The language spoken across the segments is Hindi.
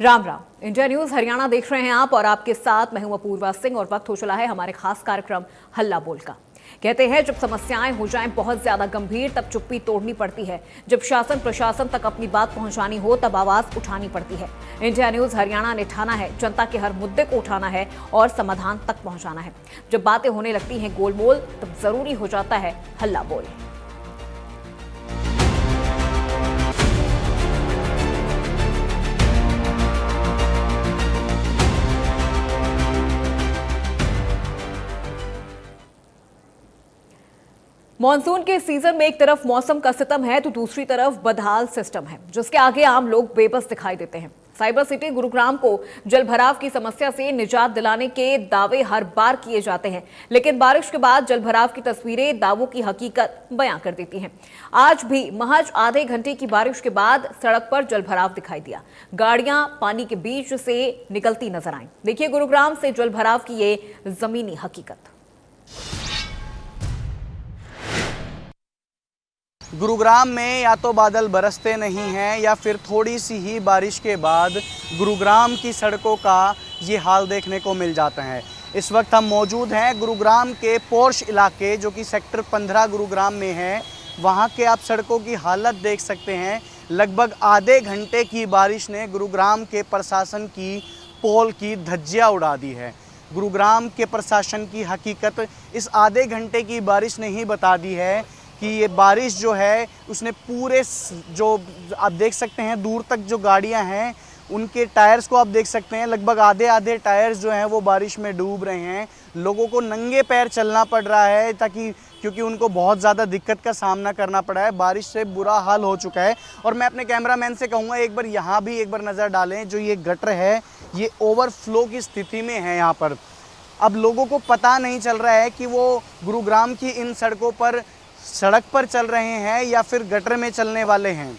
राम राम। इंडिया न्यूज हरियाणा देख रहे हैं आप और आपके साथ मैं हूं अपूर्वा सिंह और वक्त हो चला है हमारे खास कार्यक्रम हल्ला बोल का। कहते हैं जब समस्याएं हो जाएं बहुत ज्यादा गंभीर तब चुप्पी तोड़नी पड़ती है। जब शासन प्रशासन तक अपनी बात पहुंचानी हो तब आवाज उठानी पड़ती है। इंडिया न्यूज हरियाणा ने ठाना है जनता के हर मुद्दे को उठाना है और समाधान तक पहुंचाना है। जब बातें होने लगती हैं गोलमोल तब जरूरी हो जाता है हल्ला बोल। मॉनसून के सीजन में एक तरफ मौसम का सितम है तो दूसरी तरफ बदहाल सिस्टम है जिसके आगे आम लोग बेबस दिखाई देते हैं। साइबर सिटी गुरुग्राम को जलभराव की समस्या से निजात दिलाने के दावे हर बार किए जाते हैं, लेकिन बारिश के बाद जलभराव की तस्वीरें दावों की हकीकत बयां कर देती हैं। आज भी महज आधे घंटे की बारिश के बाद सड़क पर जलभराव दिखाई दिया। गाड़ियां पानी के बीच से निकलती नजर आईं। देखिए गुरुग्राम से जलभराव की ये जमीनी हकीकत। गुरुग्राम में या तो बादल बरसते नहीं हैं या फिर थोड़ी सी ही बारिश के बाद गुरुग्राम की सड़कों का ये हाल देखने को मिल जाता है। इस वक्त हम मौजूद हैं गुरुग्राम के पोर्श इलाके जो कि सेक्टर 15 गुरुग्राम में है। वहाँ के आप सड़कों की हालत देख सकते हैं। लगभग आधे घंटे की बारिश ने गुरुग्राम के प्रशासन की पोल की धज्जियाँ उड़ा दी है। गुरुग्राम के प्रशासन की हकीकत इस आधे घंटे की बारिश ने ही बता दी है कि ये बारिश जो है उसने पूरे जो आप देख सकते हैं दूर तक जो गाड़ियां हैं उनके टायर्स को आप देख सकते हैं। लगभग आधे टायर्स जो हैं वो बारिश में डूब रहे हैं। लोगों को नंगे पैर चलना पड़ रहा है क्योंकि उनको बहुत ज़्यादा दिक्कत का सामना करना पड़ा है। बारिश से बुरा हाल हो चुका है। और मैं अपने कैमरामैन से कहूँगा एक बार यहाँ भी एक बार नज़र डालें। जो ये गटर है ये ओवरफ्लो की स्थिति में है यहाँ पर। अब लोगों को पता नहीं चल रहा है कि वो गुरुग्राम की इन सड़कों पर सड़क पर चल रहे हैं या फिर गटर में चलने वाले हैं।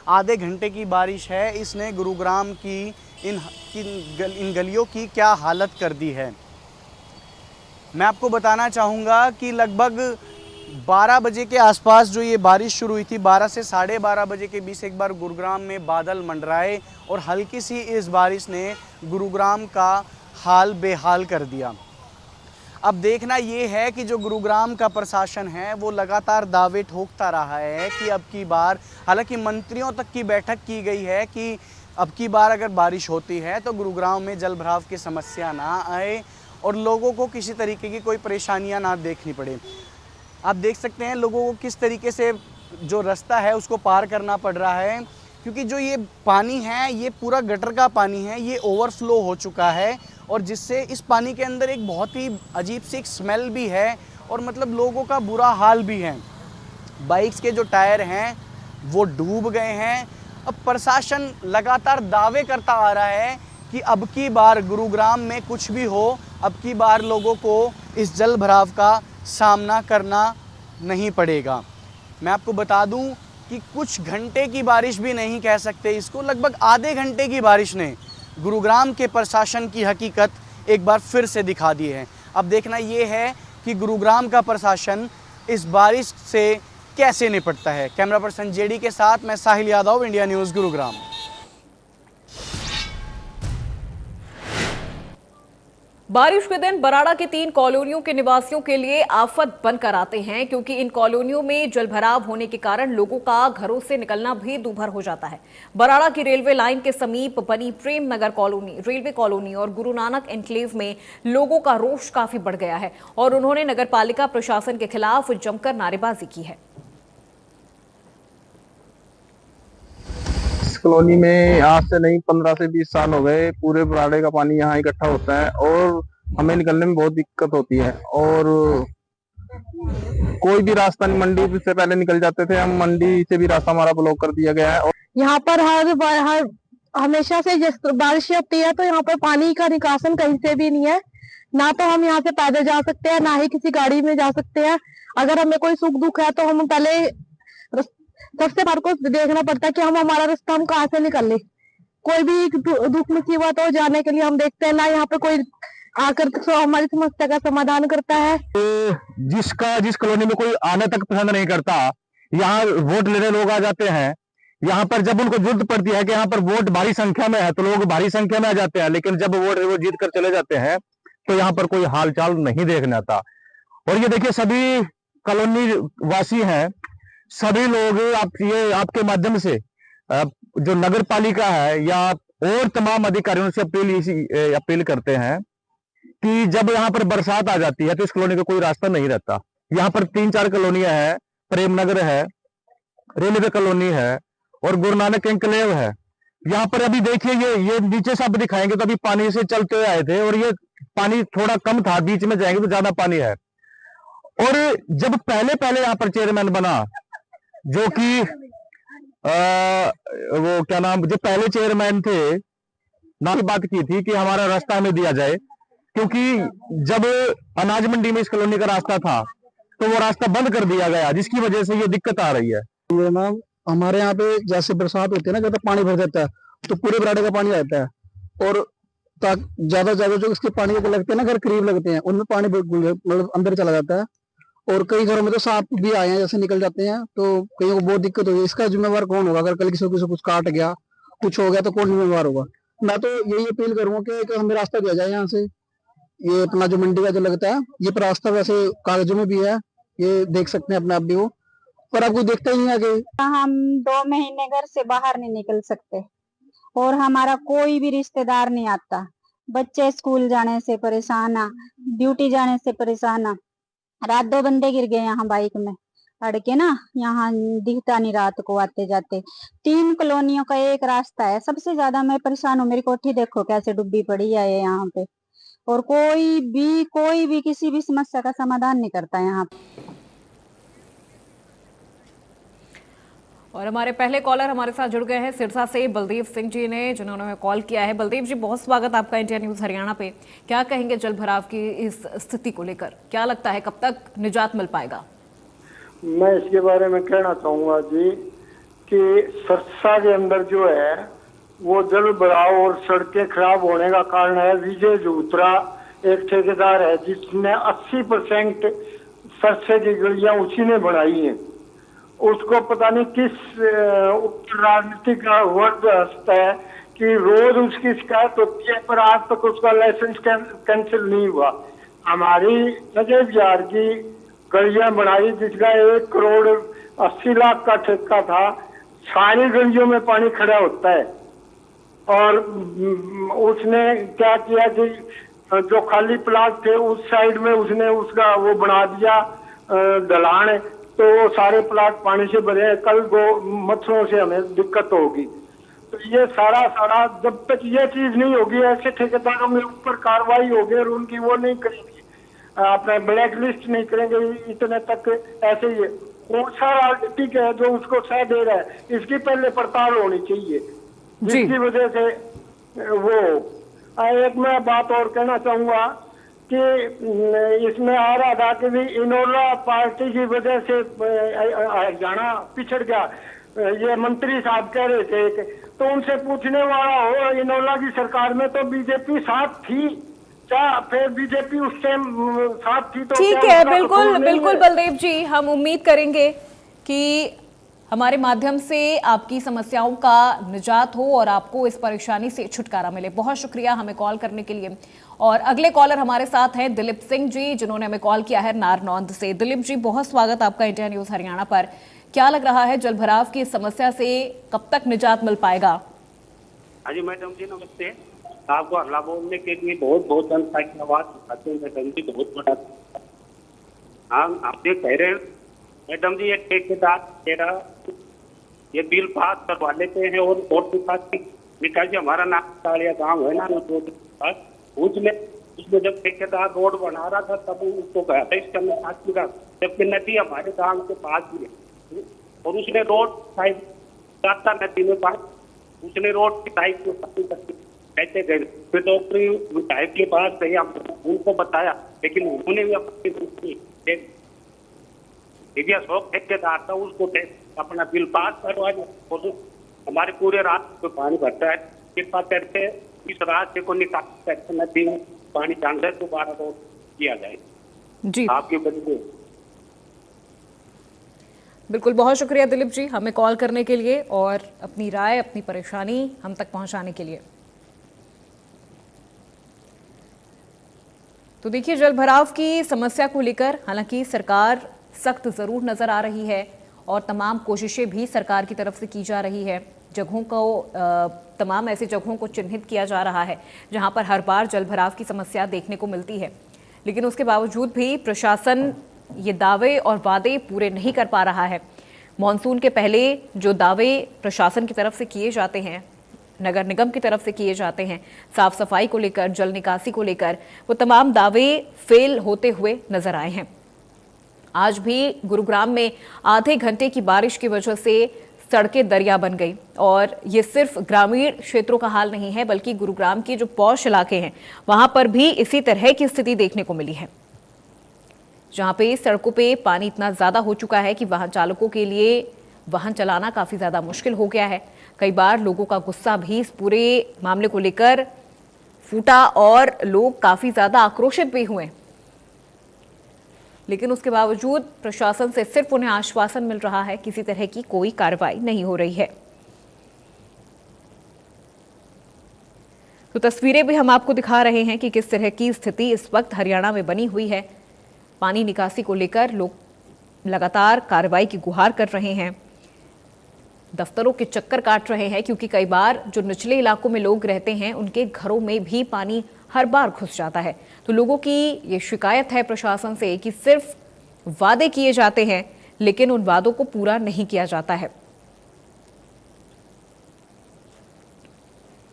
आधे घंटे की बारिश है, इसने गुरुग्राम की इन गलियों की क्या हालत कर दी है। मैं आपको बताना चाहूँगा कि लगभग 12 बजे के आसपास जो ये बारिश शुरू हुई थी, 12 से 12:30 बजे के बीच एक बार गुरुग्राम में बादल मंडराए और हल्की सी इस बारिश ने गुरुग्राम का हाल बेहाल कर दिया। अब देखना ये है कि जो गुरुग्राम का प्रशासन है वो लगातार दावे ठोकता रहा है कि अब की बार, हालांकि मंत्रियों तक की बैठक की गई है कि अब की बार अगर बारिश होती है तो गुरुग्राम में जलभराव की समस्या ना आए और लोगों को किसी तरीके की कोई परेशानियां ना देखनी पड़े। आप देख सकते हैं लोगों को किस तरीके से जो रास्ता है उसको पार करना पड़ रहा है, क्योंकि जो ये पानी है ये पूरा गटर का पानी है, ये ओवरफ्लो हो चुका है और जिससे इस पानी के अंदर एक बहुत ही अजीब सी एक स्मेल भी है और मतलब लोगों का बुरा हाल भी है। बाइक्स के जो टायर हैं वो डूब गए हैं। अब प्रशासन लगातार दावे करता आ रहा है कि अब की बार गुरुग्राम में कुछ भी हो, अब की बार लोगों को इस जल भराव का सामना करना नहीं पड़ेगा। मैं आपको बता दूं कि कुछ घंटे की बारिश भी नहीं कह सकते इसको, लगभग आधे घंटे की बारिश ने गुरुग्राम के प्रशासन की हकीकत एक बार फिर से दिखा दी है। अब देखना ये है कि गुरुग्राम का प्रशासन इस बारिश से कैसे निपटता है। कैमरा पर्सन जेडी के साथ मैं साहिल यादव, इंडिया न्यूज़ गुरुग्राम। बारिश के दिन बराड़ा के 3 कॉलोनियों के निवासियों के लिए आफत बनकर आते हैं, क्योंकि इन कॉलोनियों में जलभराव होने के कारण लोगों का घरों से निकलना भी दूभर हो जाता है। बराड़ा की रेलवे लाइन के समीप बनी Prem Nagar colony, railway colony और गुरु नानक एनक्लेव में लोगों का रोष काफी बढ़ गया है और उन्होंने नगरपालिका प्रशासन के खिलाफ जमकर नारेबाजी की है। कॉलोनी में आज से नहीं 15 से 20 साल हो गए पूरे बराड़े का पानी यहाँ इकट्ठा होता है और हमें निकलने में बहुत दिक्कत होती है और कोई भी रास्ता नहीं, मंडी से पहले निकल जाते थे हम, मंडी से भी रास्ता हमारा ब्लॉक कर दिया गया है। और यहाँ पर हर हमेशा से जिस बारिश होती है तो यहाँ पर पानी का निकासन कहीं से भी नहीं है। ना तो हम यहाँ से पैदल जा सकते हैं, ना ही किसी गाड़ी में जा सकते हैं। अगर हमें कोई सुख दुख है तो हम पहले सबसे बार को देखना पड़ता है कि हम हमारा रास्ता हम कहाँ से निकल ले। कोई भी दुख मुसीबत हो जाने के लिए हम देखते हैं ना यहाँ पे कोई आकर हमारी समस्या का समाधान करता है। जिस कॉलोनी में कोई आने तक पसंद नहीं करता, यहाँ वोट लेने लोग आ जाते हैं, यहाँ पर जब उनको जरूरत पड़ती है कि यहाँ पर वोट भारी संख्या में है तो लोग भारी संख्या में आ जाते हैं, लेकिन जब वोट वो जीत कर चले जाते हैं तो यहाँ पर कोई हालचाल नहीं देखने आता। और ये देखिए सभी कॉलोनी वासी हैं, सभी लोग ये आपके माध्यम से जो नगर पालिका है या और तमाम अधिकारियों से अपील करते हैं कि जब यहाँ पर बरसात आ जाती है तो इस कॉलोनी का कोई रास्ता नहीं रहता। यहाँ पर 3-4 कॉलोनियां हैं, प्रेम नगर है, रेलवे कॉलोनी है और गुरु नानक एंक्लेव है। यहाँ पर अभी देखिए ये नीचे से आप दिखाएंगे तो अभी पानी से चलते हुए आए थे और ये पानी थोड़ा कम था, बीच में जाएंगे तो ज्यादा पानी है। और जब पहले यहाँ पर चेयरमैन बना, जो कि वो क्या नाम, जो पहले चेयरमैन थे ना, की बात की थी कि हमारा रास्ता हमें दिया जाए, क्योंकि जब अनाज मंडी में इस कॉलोनी का रास्ता था तो वो रास्ता बंद कर दिया गया, जिसकी वजह से ये दिक्कत आ रही है। ये ना हमारे यहाँ पे जैसे बरसात होती है ना, जब पानी भर जाता है तो पूरे बराडे का पानी आता है और ज्यादा जो इसके पानी के लगते हैं ना, घर करीब लगते हैं, उनमें पानी मतलब अंदर चला जाता है। और कई घरों में तो सांप भी आए हैं, जैसे निकल जाते हैं, तो कईयों को बहुत दिक्कत होगी। इसका जिम्मेवार कौन होगा? अगर कल किसी को कुछ काट गया, कुछ हो गया तो कौन जिम्मेवार होगा? मैं तो यही अपील करूंगा कि हमें रास्ता दिया जाए यहाँ से। ये अपना जो मंडी का जो लगता है, ये रास्ता वैसे कागजों में भी है, ये देख सकते हैं अपने आप भी हो, पर आपको देखता ही नहीं आगे। हम 2 महीने घर से बाहर नहीं निकल सकते और हमारा कोई भी रिश्तेदार नहीं आता। बच्चे स्कूल जाने से परेशान है, ड्यूटी जाने से परेशान है। रात 2 बंदे गिर गए यहाँ बाइक में अड़के ना, यहाँ दिखता नहीं रात को आते जाते। 3 कॉलोनियों का एक रास्ता है। सबसे ज्यादा मैं परेशान हूँ, मेरी कोठी देखो कैसे डूबी पड़ी है यहाँ पे, और कोई भी किसी भी समस्या का समाधान नहीं करता यहाँ पे। और हमारे पहले कॉलर हमारे साथ जुड़ गए हैं सिरसा से बलदेव सिंह जी ने, जिन्होंने हमें कॉल किया है। बलदेव जी, बहुत स्वागत आपका इंडिया न्यूज हरियाणा पे। क्या कहेंगे जल भराव की इस स्थिति को लेकर? क्या लगता है कब तक निजात मिल पाएगा? मैं इसके बारे में कहना चाहूंगा जी कि सिरसा के अंदर जो है वो जल भराव और सड़कें खराब होने का कारण है विजय जूत्रा, एक ठेकेदार है जिसने 80% सरसे की गलियां उसी ने बनाई हैं। उसको पता नहीं किस राजनीतिक वर्ग हंसता है कि रोज उसकी शिकायत होती है, पर आज तक उसका लाइसेंस कैंसिल नहीं हुआ। हमारी नजर बिहार की गलियां बनाई जिसका 1 करोड़ 80 लाख का ठेका था, सारी गलियों में पानी खड़ा होता है। और उसने क्या किया कि जो खाली प्लाट थे उस साइड में उसने उसका वो बना दिया ढलान, तो वो सारे प्लाट पानी से भरे। कल मच्छरों से हमें दिक्कत होगी। तो ये सारा जब तक ये चीज नहीं होगी, ऐसे ठेकेदारों में ऊपर कार्रवाई होगी और उनकी वो नहीं करेंगी, अपने ब्लैक लिस्ट नहीं करेंगे, इतने तक ऐसे ही है। कौन सा राजनीतिक है जो उसको सह दे रहा है, इसकी पहले पड़ताल होनी चाहिए, जिसकी वजह से वो। एक मैं बात और कहना चाहूंगा कि इसमें आ रहा था कि भी इनोला पार्टी की वजह से हरियाणा पिछड़ गया, ये मंत्री साहब कह रहे थे। तो उनसे पूछने वाला हो, इनोला की सरकार में तो बीजेपी साथ थी क्या? फिर बीजेपी उस टाइम साथ थी तो ठीक है, बिल्कुल बलदेव जी, हम उम्मीद करेंगे कि हमारे माध्यम से आपकी समस्याओं का निजात हो और आपको इस परेशानी से छुटकारा मिले। बहुत शुक्रिया हमें कॉल करने के लिए। और अगले कॉलर हमारे साथ हैं दिलीप सिंह जी, जिन्होंने हमें कॉल किया है नारनौंद से। दिलीप जी, बहुत स्वागत आपका इंडिया न्यूज हरियाणा पर। क्या लग रहा है, जल भराव की समस्या से कब तक निजात मिल पाएगा? हाँ जी मैडम जी, नमस्ते। आपको हल्ला बोलने के लिए बहुत बहुत धन्यवाद मैडम जी, बहुत बड़ा। हाँ, आप ये कह रहे हैं मैडम जी, ये ठेकेदार तेरा ये बिल पास करवा लेते हैं और निकाल जी हमारा नालिया गाँव है ना, उसमें जब ठेकेदार रोड बना रहा था तब उसको कहा था इसका निकासी का, जबकि नदी हमारे गाँव के पास ही है और उसने रोड साइड रास्ता नदी में पास, उसने रोड की साइड को कैसे गए। फिर डॉक्टरी विधायक के पास गए, उनको बताया, लेकिन उन्होंने भी अपनी ठेकेदार था उसको अपना बिल पास करवा दिया। हमारे पूरे रास्ते पे पानी भरता है, कृपा करके इस रास्ते को निकाल करके नदी में पानी जान जाए, दोबारा रोड किया जाए जी आपकी वजह से। बिल्कुल, बहुत शुक्रिया दिलीप जी हमें कॉल करने के लिए और अपनी राय, अपनी परेशानी हम तक पहुंचाने के लिए। तो देखिए, जल भराव की समस्या को लेकर हालांकि सरकार सख्त जरूर नजर आ रही है और तमाम कोशिशें भी सरकार की तरफ से की जा रही है। जगहों को तमाम ऐसी जगहों को चिन्हित किया जा रहा है जहां पर हर बार जल भराव की समस्या देखने को मिलती है, लेकिन उसके बावजूद भी प्रशासन ये दावे और वादे पूरे नहीं कर पा रहा है। मॉनसून के पहले जो दावे प्रशासन की तरफ से किए जाते हैं, नगर निगम की तरफ से किए जाते हैं, साफ सफाई को लेकर, जल निकासी को लेकर, वो तमाम दावे फेल होते हुए नजर आए हैं। आज भी गुरुग्राम में आधे घंटे की बारिश की वजह से सड़कें दरिया बन गई और ये सिर्फ ग्रामीण क्षेत्रों का हाल नहीं है, बल्कि गुरुग्राम के जो पॉश इलाके हैं वहां पर भी इसी तरह की स्थिति देखने को मिली है, जहां पे सड़कों पे पानी इतना ज्यादा हो चुका है कि वाहन चालकों के लिए वाहन चलाना काफी ज्यादा मुश्किल हो गया है। कई बार लोगों का गुस्सा भी इस पूरे मामले को लेकर फूटा और लोग काफी ज्यादा आक्रोशित भी हुए, लेकिन उसके बावजूद प्रशासन से सिर्फ उन्हें आश्वासन मिल रहा है, किसी तरह की कोई कार्रवाई नहीं हो रही है। तो तस्वीरें भी हम आपको दिखा रहे हैं कि किस तरह की स्थिति इस वक्त हरियाणा में बनी हुई है। पानी निकासी को लेकर लोग लगातार कार्रवाई की गुहार कर रहे हैं, दफ्तरों के चक्कर काट रहे हैं, क्योंकि कई बार जो निचले इलाकों में लोग रहते हैं उनके घरों में भी पानी हर बार घुस जाता है। तो लोगों की ये शिकायत है प्रशासन से कि सिर्फ वादे किए जाते हैं लेकिन उन वादों को पूरा नहीं किया जाता है।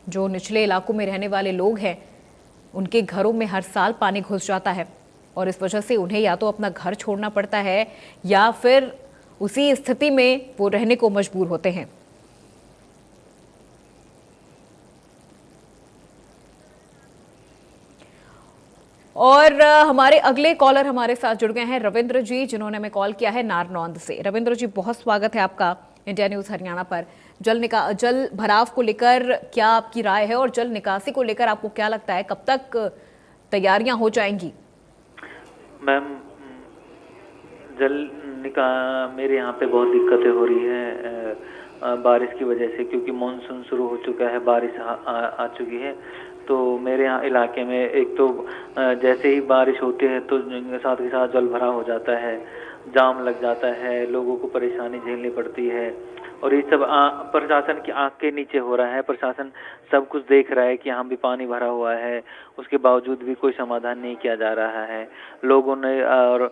जो निचले इलाकों में रहने वाले लोग हैं उनके घरों में हर साल पानी घुस जाता है और इस वजह से उन्हें या तो अपना घर छोड़ना पड़ता है या फिर उसी स्थिति में वो रहने को मजबूर होते हैं। और हमारे अगले कॉलर हमारे साथ जुड़ गए हैं रविंद्र जी, जिन्होंने हमें कॉल किया है नारनौंद से। रविंद्र जी, बहुत स्वागत है आपका इंडिया न्यूज हरियाणा पर। जल भराव को लेकर क्या आपकी राय है और जल निकासी को लेकर आपको क्या लगता है, कब तक तैयारियां हो जाएंगी? मैम, मेरे यहाँ पे बहुत दिक्कतें हो रही है बारिश की वजह से, क्योंकि मानसून शुरू हो चुका है, बारिश आ चुकी है। तो मेरे यहाँ इलाके में एक तो जैसे ही बारिश होती है तो साथ के साथ जल भरा हो जाता है, जाम लग जाता है, लोगों को परेशानी झेलनी पड़ती है और ये सब प्रशासन की आंख के नीचे हो रहा है। प्रशासन सब कुछ देख रहा है कि यहाँ भी पानी भरा हुआ है, उसके बावजूद भी कोई समाधान नहीं किया जा रहा है। लोगों ने और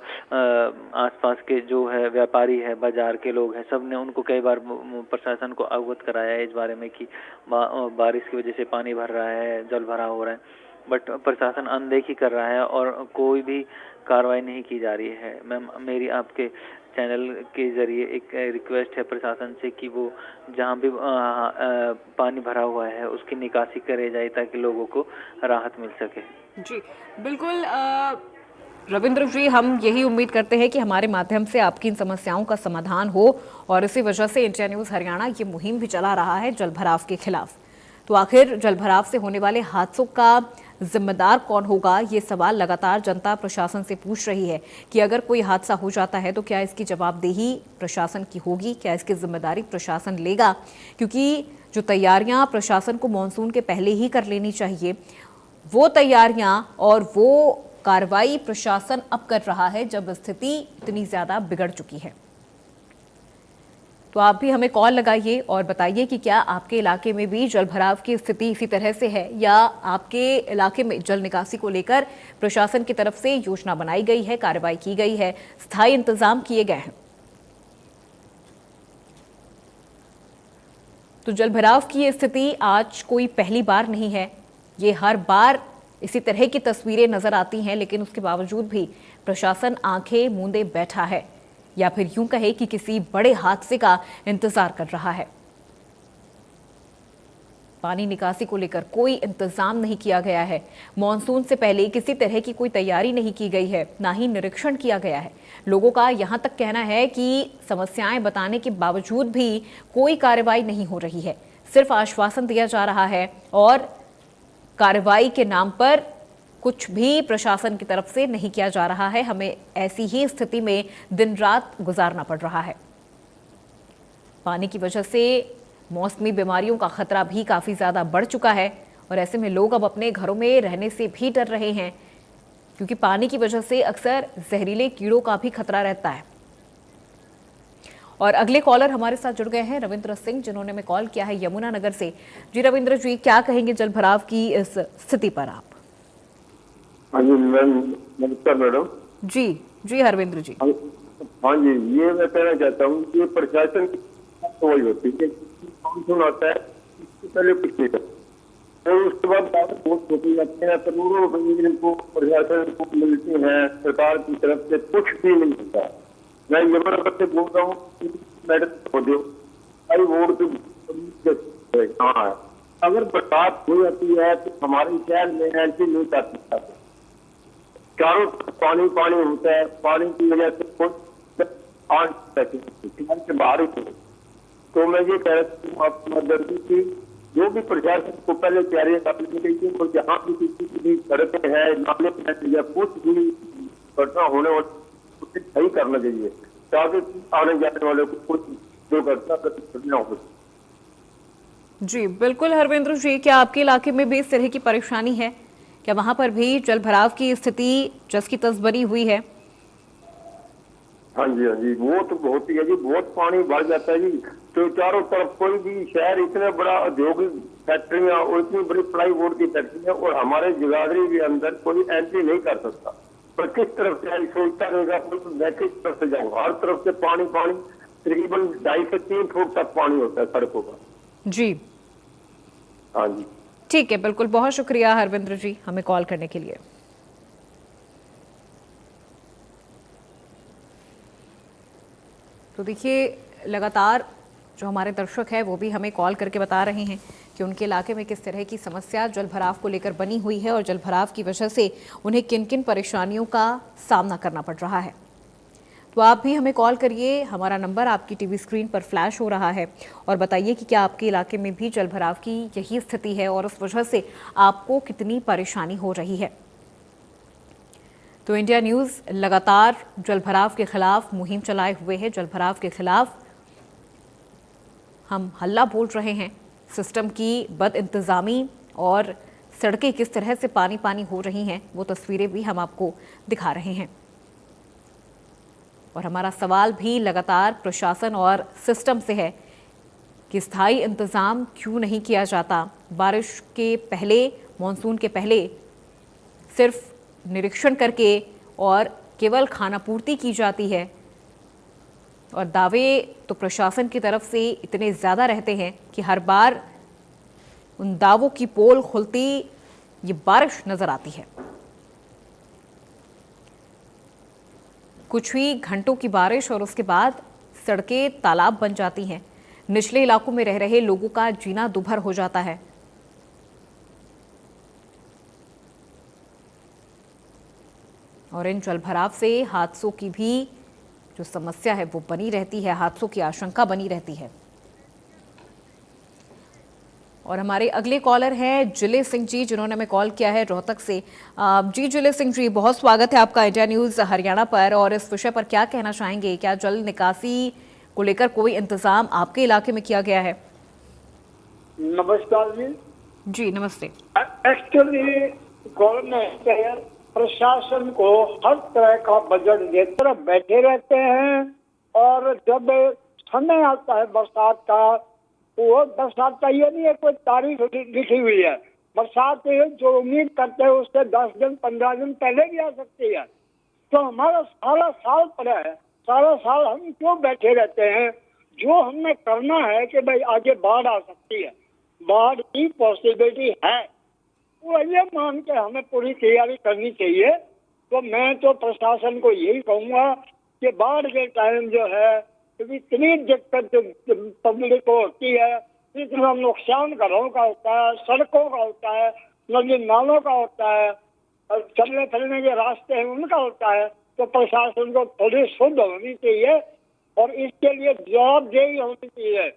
आसपास के जो है व्यापारी है, बाजार के लोग हैं, सब ने उनको कई बार प्रशासन को अवगत कराया है इस बारे में कि बारिश की वजह से पानी भर रहा है, जल भरा हो रहा है, बट प्रशासन अनदेखी कर रहा है और कोई भी कार्रवाई नहीं की जा रही है। मैम, मेरी आपके चैनल के जरिए एक रिक्वेस्ट है प्रशासन से कि वो जहाँ भी पानी भरा हुआ है उसकी निकासी करे जाए ताकि लोगों को राहत मिल सके। जी बिल्कुल रविंद्र जी, हम यही उम्मीद करते हैं कि हमारे माध्यम से आपकी इन समस्याओं का समाधान हो और इसी वजह से इंडिया न्यूज हरियाणा ये मुहिम भी चला रहा है जल भराव के खिलाफ। तो आखिर जल भराव से होने वाले हादसों का जिम्मेदार कौन होगा, ये सवाल लगातार जनता प्रशासन से पूछ रही है कि अगर कोई हादसा हो जाता है तो क्या इसकी जवाबदेही प्रशासन की होगी, क्या इसकी जिम्मेदारी प्रशासन लेगा? क्योंकि जो तैयारियां प्रशासन को मानसून के पहले ही कर लेनी चाहिए, वो तैयारियां और वो कार्रवाई प्रशासन अब कर रहा है जब स्थिति इतनी ज्यादा बिगड़ चुकी है। तो आप भी हमें कॉल लगाइए और बताइए कि क्या आपके इलाके में भी जल भराव की स्थिति इसी तरह से है या आपके इलाके में जल निकासी को लेकर प्रशासन की तरफ से योजना बनाई गई है, कार्रवाई की गई है, स्थायी इंतजाम किए गए हैं। तो जल भराव की ये स्थिति आज कोई पहली बार नहीं है, ये हर बार इसी तरह की तस्वीरें नजर आती हैं, लेकिन उसके बावजूद भी प्रशासन आंखें मूंदे बैठा है या फिर यूं कहे कि किसी बड़े हादसे का इंतजार कर रहा है। पानी निकासी को लेकर कोई इंतजाम नहीं किया गया है, मॉनसून से पहले किसी तरह की कोई तैयारी नहीं की गई है, ना ही निरीक्षण किया गया है। लोगों का यहां तक कहना है कि समस्याएं बताने के बावजूद भी कोई कार्रवाई नहीं हो रही है, सिर्फ आश्वासन दिया जा रहा है और कार्रवाई के नाम पर कुछ भी प्रशासन की तरफ से नहीं किया जा रहा है। हमें ऐसी ही स्थिति में दिन रात गुजारना पड़ रहा है। पानी की वजह से मौसमी बीमारियों का खतरा भी काफ़ी ज़्यादा बढ़ चुका है और ऐसे में लोग अब अपने घरों में रहने से भी डर रहे हैं, क्योंकि पानी की वजह से अक्सर जहरीले कीड़ों का भी खतरा रहता है। और अगले कॉलर हमारे साथ जुड़ गए हैं रविंद्र सिंह, जिन्होंने हमें कॉल किया है यमुनानगर से। जी रविंद्र जी, क्या कहेंगे जल भराव की इस स्थिति पर आप? हाँ जी मैम, नमस्कार मैडम। जी हरविंद्र जी। हाँ जी, ये मैं कहना चाहता हूँ कि प्रशासन की वही होती है, मानसून आता है इससे पहले कुछ नहीं करता और उसके बाद बात बहुत छोटी जाती है, करोड़ों रुपए जिनको प्रशासन को मिलते हैं सरकार की तरफ से, कुछ भी नहीं मिलता। मैं यमुनानगर से बोल रहा हूँ, मैडम बोर्ड की कहाँ है? अगर बरसात हो जाती है तो हमारे शहर में एंट्री नहीं कर सकता, चारों पानी पानी होता है, पानी की वजह से से बाहर ही। तो मैं ये कह रहा हूँ आपको मदद की, जो भी प्रशासन को पहले तैयारी करनी चाहिए और जहाँ भी किसी की सड़कें हैं, नाले हैं या कुछ भी घटना होने वाली उसे सही करना चाहिए, ताकि आने जाने वाले को कुछ दुर्घटना हो। जी बिल्कुल हरविंद्र जी, क्या आपके इलाके में भी इस तरह की परेशानी है? क्या वहां पर भी जल भराव की स्थिति जस की तस बनी हुई है? हाँ जी, वो तो बहुत ही है जी, बहुत पानी बढ़ जाता है जी। तो चारों तरफ कोई भी शहर इतना बड़ा औद्योगिक फैक्ट्रियां और इतनी बड़ी प्लाई बोर्ड की फैक्ट्रियां और हमारे जगाधरी के अंदर कोई एंट्री नहीं कर सकता। पर किस तरफ से सोचता रहेगा, मैं किस तरफ से जाऊँ? हर तरफ से पानी पानी, तकरीबन 2.5 से 3 फुट तक पानी होता है सड़कों पर। जी हाँ जी, ठीक है, बिल्कुल, बहुत शुक्रिया हरविंद्र जी हमें कॉल करने के लिए। तो देखिए, लगातार जो हमारे दर्शक हैं वो भी हमें कॉल करके बता रहे हैं कि उनके इलाके में किस तरह की समस्या जल भराव को लेकर बनी हुई है और जल भराव की वजह से उन्हें किन किन परेशानियों का सामना करना पड़ रहा है। तो आप भी हमें कॉल करिए, हमारा नंबर आपकी टीवी स्क्रीन पर फ्लैश हो रहा है, और बताइए कि क्या आपके इलाके में भी जल भराव की यही स्थिति है और उस वजह से आपको कितनी परेशानी हो रही है। तो इंडिया न्यूज़ लगातार जल भराव के खिलाफ मुहिम चलाए हुए है। जल भराव के खिलाफ हम हल्ला बोल रहे हैं। सिस्टम की बद इंतज़ामी और सड़कें किस तरह से पानी पानी हो रही हैं, वो तस्वीरें भी हम आपको दिखा रहे हैं। और हमारा सवाल भी लगातार प्रशासन और सिस्टम से है कि स्थायी इंतज़ाम क्यों नहीं किया जाता। बारिश के पहले, मॉनसून के पहले सिर्फ निरीक्षण करके और केवल खानापूर्ति की जाती है, और दावे तो प्रशासन की तरफ से इतने ज़्यादा रहते हैं कि हर बार उन दावों की पोल खुलती ये बारिश नज़र आती है। कुछ ही घंटों की बारिश और उसके बाद सड़कें तालाब बन जाती हैं। निचले इलाकों में रह रहे लोगों का जीना दुभर हो जाता है। और इन जलभराव से हादसों की भी जो समस्या है वो बनी रहती है, हादसों की आशंका बनी रहती है। और हमारे अगले कॉलर हैं जिले सिंह जी, जिन्होंने हमें कॉल किया है रोहतक से। जी जिले सिंह जी, बहुत स्वागत है आपका इंडिया न्यूज़ हरियाणा पर। और इस विषय पर क्या कहना चाहेंगे? क्या जल निकासी को लेकर कोई इंतजाम आपके इलाके में किया गया है? नमस्कार जी। जी नमस्ते। एक्चुअली गवर्नमेंट प्रशासन को हर तरह का बजट देकर बैठे रहते हैं, और जब समय आता है बरसात का, वो बरसात का ये नहीं है कोई तारीख लिखी हुई है। बरसात जो उम्मीद करते हैं उससे 10 दिन 15 दिन पहले भी आ सकती है। तो हमारा सारा साल पड़ा है, सारा साल हम क्यों बैठे रहते हैं? जो हमें करना है कि भाई आगे बाढ़ आ सकती है, बाढ़ की पॉसिबिलिटी है, वो ये मान के हमें पूरी तैयारी करनी चाहिए। तो मैं तो प्रशासन को यही कहूँगा कि बाढ़ के टाइम जो है इतनी दिक्कत पब्लिक को होती है, इतना नुकसान घरों का होता है, सड़कों का होता है, नदी नालों का होता है, और चलने फिरने के रास्ते हैं उनका होता है। तो प्रशासन को थोड़ी शुद्ध होनी चाहिए और इसके लिए जवाबदेही होनी चाहिए।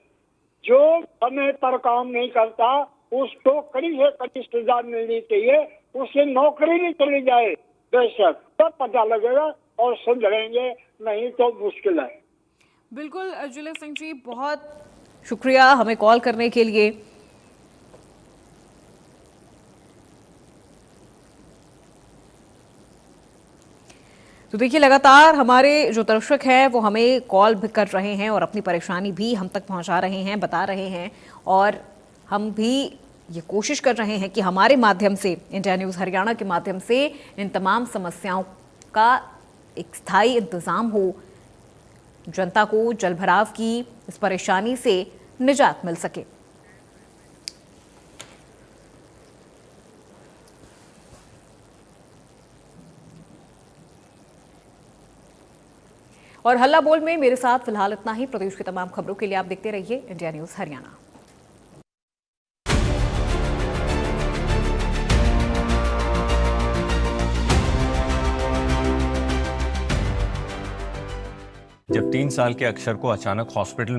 जो समय पर काम नहीं करता उसको कड़ी से कड़ी सजा मिलनी चाहिए, उससे नौकरी नहीं चली जाए बेशक, तब पता लगेगा और सुधरेंगे, नहीं तो मुश्किल है। बिल्कुल जिले सिंह जी, बहुत शुक्रिया हमें कॉल करने के लिए। तो देखिए, लगातार हमारे जो दर्शक हैं वो हमें कॉल भी कर रहे हैं और अपनी परेशानी भी हम तक पहुंचा रहे हैं, बता रहे हैं, और हम भी ये कोशिश कर रहे हैं कि हमारे माध्यम से, इंडिया न्यूज़ हरियाणा के माध्यम से, इन तमाम समस्याओं का एक स्थायी इंतज़ाम हो, जनता को जलभराव की इस परेशानी से निजात मिल सके। और हल्ला बोल में मेरे साथ फिलहाल इतना ही। प्रदेश की तमाम खबरों के लिए आप देखते रहिए इंडिया न्यूज़ हरियाणा। जब 3 साल के अक्षर को अचानक हॉस्पिटल